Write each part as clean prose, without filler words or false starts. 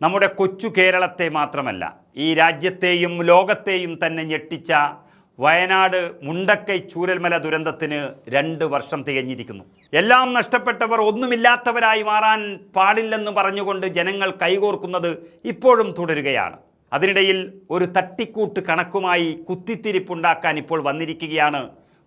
നമ്മുടെ കൊച്ചു കേരളത്തെ മാത്രമല്ല ഈ രാജ്യത്തെയും ലോകത്തെയും തന്നെ ഞെട്ടിച്ച വയനാട് മുണ്ടക്കൈ ചൂരൽമല ദുരന്തത്തിന് 2 വർഷം തികഞ്ഞിരിക്കുന്നു. എല്ലാം നഷ്ടപ്പെട്ടവർ ഒന്നുമില്ലാത്തവരായി മാറാൻ പാടില്ലെന്ന് പറഞ്ഞുകൊണ്ട് ജനങ്ങൾ കൈകോർക്കുന്നത് ഇപ്പോഴും തുടരുകയാണ്. അതിനിടയിൽ ഒരു തട്ടിക്കൂട്ട് കണക്കുമായി കുത്തിത്തിരിപ്പുണ്ടാക്കാൻ ഇപ്പോൾ വന്നിരിക്കുകയാണ്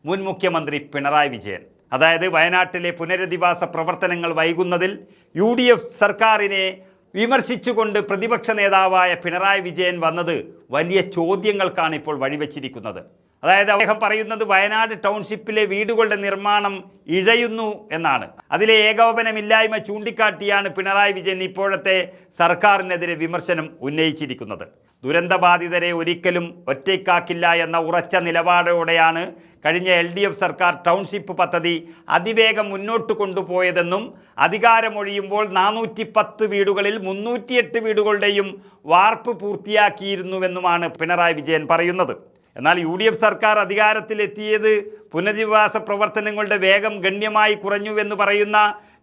മുൻ മുഖ്യമന്ത്രി പിണറായി വിജയൻ. അതായത് വയനാട്ടിലെ പുനരധിവാസ പ്രവർത്തനങ്ങൾ വൈകുന്നതിൽ UDF സർക്കാരിനെ വിമർശിച്ചുകൊണ്ട് പ്രതിപക്ഷ നേതാവായ പിണറായി വിജയൻ വന്നത് വലിയ ചോദ്യങ്ങൾക്കാണ് ഇപ്പോൾ വഴിവെച്ചിരിക്കുന്നത്. അതായത് അദ്ദേഹം പറയുന്നത് വയനാട് ടൗൺഷിപ്പിലെ വീടുകളുടെ നിർമ്മാണം ഇഴയുന്നു എന്നാണ്. അതിലെ ഏകോപനമില്ലായ്മ ചൂണ്ടിക്കാട്ടിയാണ് പിണറായി വിജയൻ ഇപ്പോഴത്തെ സർക്കാരിനെതിരെ വിമർശനം ഉന്നയിച്ചിരിക്കുന്നത്. ദുരന്തബാധിതരെ ഒരിക്കലും ഒറ്റയ്ക്കാക്കില്ല എന്ന ഉറച്ച നിലപാടോടെയാണ് കഴിഞ്ഞ LDF സർക്കാർ ടൗൺഷിപ്പ് പദ്ധതി അതിവേഗം മുന്നോട്ട് കൊണ്ടുപോയതെന്നും അധികാരമൊഴിയുമ്പോൾ 410 വീടുകളിൽ 308 വീടുകളുടെയും വാർപ്പ് പൂർത്തിയാക്കിയിരുന്നുവെന്നുമാണ് പിണറായി വിജയൻ പറയുന്നത്. എന്നാൽ UDF സർക്കാർ അധികാരത്തിലെത്തിയത് പുനരധിവാസ പ്രവർത്തനങ്ങളുടെ വേഗം ഗണ്യമായി കുറഞ്ഞുവെന്ന് പറയുന്ന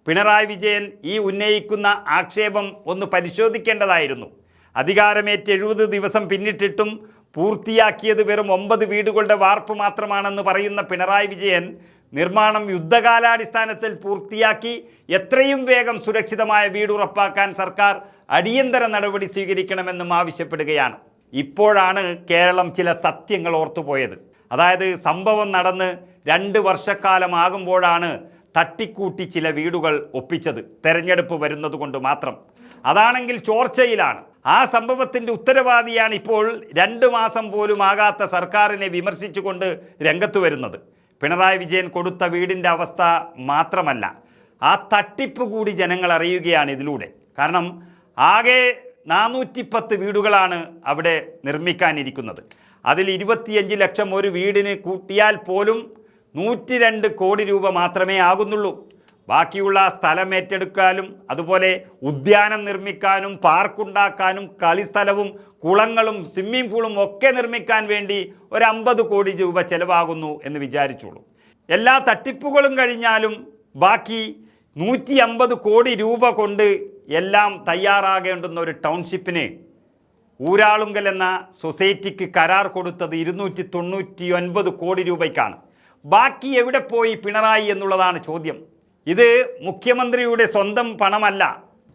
പിണറായി വിജയൻ ഈ ഉന്നയിക്കുന്ന ആക്ഷേപം ഒന്ന് പരിശോധിക്കേണ്ടതായിരുന്നു. അധികാരമേറ്റ് 70 ദിവസം പിന്നിട്ടിട്ടും പൂർത്തിയാക്കിയത് വെറും 9 വീടുകളുടെ വാർപ്പ് മാത്രമാണെന്ന് പറയുന്ന പിണറായി വിജയൻ നിർമ്മാണം യുദ്ധകാലാടിസ്ഥാനത്തിൽ പൂർത്തിയാക്കി എത്രയും വേഗം സുരക്ഷിതമായ വീട് ഉറപ്പാക്കാൻ സർക്കാർ അടിയന്തര നടപടി സ്വീകരിക്കണമെന്നും ആവശ്യപ്പെടുകയാണ്. ഇപ്പോഴാണ് കേരളം ചില സത്യങ്ങൾ ഓർത്തുപോയത്. അതായത് സംഭവം നടന്ന് 2 വർഷക്കാലമാകുമ്പോഴാണ് തട്ടിക്കൂട്ടി ചില വീടുകൾ ഒപ്പിച്ചത്, തെരഞ്ഞെടുപ്പ് വരുന്നത് കൊണ്ട് മാത്രം. അതാണെങ്കിൽ ചോർച്ചയിലാണ്. ആ സംഭവത്തിൻ്റെ ഉത്തരവാദിയാണ് ഇപ്പോൾ 2 മാസം പോലും ആകാത്ത സർക്കാരിനെ വിമർശിച്ചുകൊണ്ട് രംഗത്ത് വരുന്നത്. പിണറായി വിജയൻ കൊടുത്ത വീടിൻ്റെ അവസ്ഥ മാത്രമല്ല, ആ തട്ടിപ്പ് കൂടി ജനങ്ങൾ അറിയുകയാണ് ഇതിലൂടെ. കാരണം ആകെ 410 വീടുകളാണ് അവിടെ നിർമ്മിക്കാനിരിക്കുന്നത്. അതിൽ 25 ലക്ഷം ഒരു വീടിന് കൂട്ടിയാൽ പോലും 102 കോടി രൂപ മാത്രമേ ആകുന്നുള്ളൂ. ബാക്കിയുള്ള സ്ഥലം ഏറ്റെടുക്കാനും അതുപോലെ ഉദ്യാനം നിർമ്മിക്കാനും പാർക്കുണ്ടാക്കാനും കളിസ്ഥലവും കുളങ്ങളും സ്വിമ്മിംഗ് പൂളും ഒക്കെ നിർമ്മിക്കാൻ വേണ്ടി ഒരു 50 കോടി രൂപ ചിലവാകുന്നു എന്ന് വിചാരിച്ചോളൂ. എല്ലാ തട്ടിപ്പുകളും കഴിഞ്ഞാലും ബാക്കി 150 കോടി രൂപ കൊണ്ട് എല്ലാം തയ്യാറാകേണ്ടുന്ന ഒരു ടൗൺഷിപ്പിന് ഊരാളുങ്കൽ എന്ന സൊസൈറ്റിക്ക് കരാർ കൊടുത്തത് 299 കോടി രൂപയ്ക്കാണ്. ബാക്കി എവിടെ പോയി പിണറായി എന്നുള്ളതാണ് ചോദ്യം. ഇത് മുഖ്യമന്ത്രിയുടെ സ്വന്തം പണമല്ല.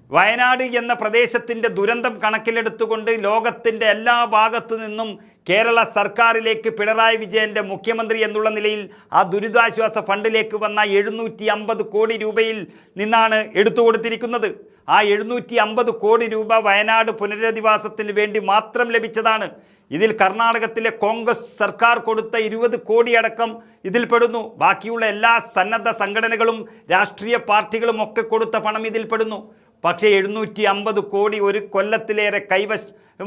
വയനാട് എന്ന പ്രദേശത്തിൻ്റെ ദുരന്തം കണക്കിലെടുത്തുകൊണ്ട് ലോകത്തിൻ്റെ എല്ലാ ഭാഗത്തു നിന്നും കേരള സർക്കാരിലേക്ക് പിണറായി വിജയൻ്റെ മുഖ്യമന്ത്രി എന്നുള്ള നിലയിൽ ആ ദുരിതാശ്വാസ ഫണ്ടിലേക്ക് വന്ന 750 കോടി രൂപയിൽ നിന്നാണ് എടുത്തു കൊടുത്തിരിക്കുന്നത്. ആ 750 കോടി രൂപ വയനാട് പുനരധിവാസത്തിന് വേണ്ടി മാത്രം ലഭിച്ചതാണ്. ഇതിൽ കർണാടകത്തിലെ കോൺഗ്രസ് സർക്കാർ കൊടുത്ത 20 കോടി അടക്കം ഇതിൽപ്പെടുന്നു. ബാക്കിയുള്ള എല്ലാ സന്നദ്ധ സംഘടനകളും രാഷ്ട്രീയ പാർട്ടികളും ഒക്കെ കൊടുത്ത പണം ഇതിൽപ്പെടുന്നു. പക്ഷേ 750 കോടി ഒരു കൊല്ലത്തിലേറെ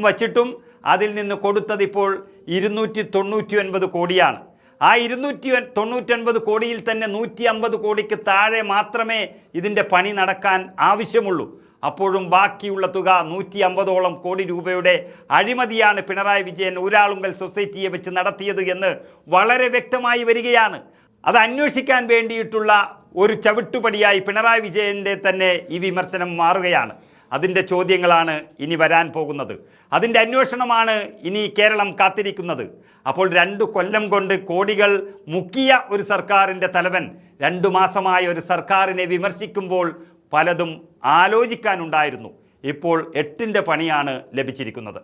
വച്ചിട്ടും അതിൽ നിന്ന് കൊടുത്തത് ഇപ്പോൾ 299 കോടിയാണ്. ആ 299 കോടിയിൽ തന്നെ 150 കോടിക്ക് താഴെ മാത്രമേ ഇതിൻ്റെ പണി നടക്കാൻ ആവശ്യമുള്ളൂ. അപ്പോഴും ബാക്കിയുള്ള തുക 150ഓളം കോടി രൂപയുടെ അഴിമതിയാണ് പിണറായി വിജയൻ ഊരാളുങ്കൽ സൊസൈറ്റിയെ വെച്ച് നടത്തിയത് എന്ന് വളരെ വ്യക്തമായി വരികയാണ്. അത് അന്വേഷിക്കാൻ വേണ്ടിയിട്ടുള്ള ഒരു ചവിട്ടുപടിയായി പിണറായി വിജയൻ്റെ തന്നെ ഈ വിമർശനം മാറുകയാണ്. അതിൻ്റെ ചോദ്യങ്ങളാണ് ഇനി വരാൻ പോകുന്നത്. അതിൻ്റെ അന്വേഷണമാണ് ഇനി കേരളം കാത്തിരിക്കുന്നത്. അപ്പോൾ 2 കൊല്ലം കൊണ്ട് കോടികൾ മുക്കിയ ഒരു സർക്കാരിൻ്റെ തലവൻ 2 മാസമായ ഒരു സർക്കാരിനെ വിമർശിക്കുമ്പോൾ പലതും ആലോചിക്കാനുണ്ടായിരുന്നു. ഇപ്പോൾ 8ൻ്റെ പണിയാണ് ലഭിച്ചിരിക്കുന്നത്.